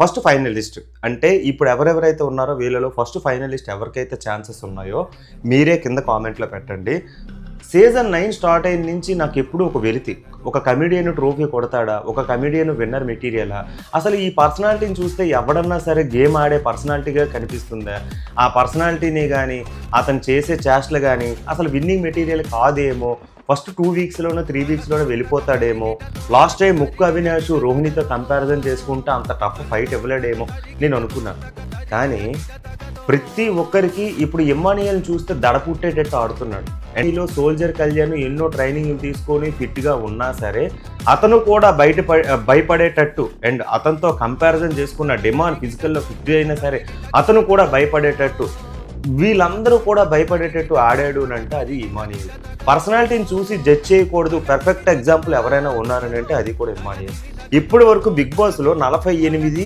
First finalist అంటే ఇప్పుడు ఎవరెవరైతే ఉన్నారో వీళ్ళలో ఫస్ట్ ఫైనలిస్ట్ ఎవరికైతే ఛాన్సెస్ ఉన్నాయో మీరే కింద కామెంట్లో పెట్టండి. సీజన్ 9 స్టార్ట్ అయిన నుంచి నాకు ఎప్పుడు ఒక వెలితి, ఒక కమెడియన్ ట్రోఫీ కొడతాడా, ఒక కమెడియన్ విన్నర్ మెటీరియలా, అసలు ఈ పర్సనాలిటీని చూస్తే ఎవడన్నా సరే గేమ్ ఆడే పర్సనాలిటీగా కనిపిస్తుందా, ఆ పర్సనాలిటీని కానీ అతను చేసే చేష్టలు కానీ అసలు విన్నింగ్ మెటీరియల్ కాదేమో, ఫస్ట్ 2 వీక్స్లోనో 3 వీక్స్లోనో వెళ్ళిపోతాడేమో, లాస్ట్ టైం ముక్కు అవినాష్ రోహిణితో కంపారిజన్ చేసుకుంటే అంత టఫ్ ఫైట్ ఇవ్వలేడేమో నేను అనుకున్నాను. కానీ ప్రతి ఒక్కరికి ఇప్పుడు ఇమ్మానియల్ని చూస్తే దడ పుట్టేటట్టు ఆడుతున్నాడు. అండ్లో సోల్జర్ కళ్యాణ్ ఎన్నో ట్రైనింగ్లు తీసుకొని ఫిట్గా ఉన్నా సరే అతను కూడా భయపడేటట్టు అండ్ అతనితో కంపారిజన్ చేసుకున్న డిమాండ్ ఫిజికల్లో ఫిట్ అయినా సరే అతను కూడా భయపడేటట్టు, వీళ్ళందరూ కూడా భయపడేటట్టు ఆడాడు అని అంటే అది ఇమ్మానియల్. పర్సనాలిటీని చూసి జడ్జ్ చేయకూడదు, పర్ఫెక్ట్ ఎగ్జాంపుల్ ఎవరైనా ఉన్నారని అంటే అది కూడా ఇమ్మానియల్. ఇప్పటి వరకు బిగ్ బాస్లో 48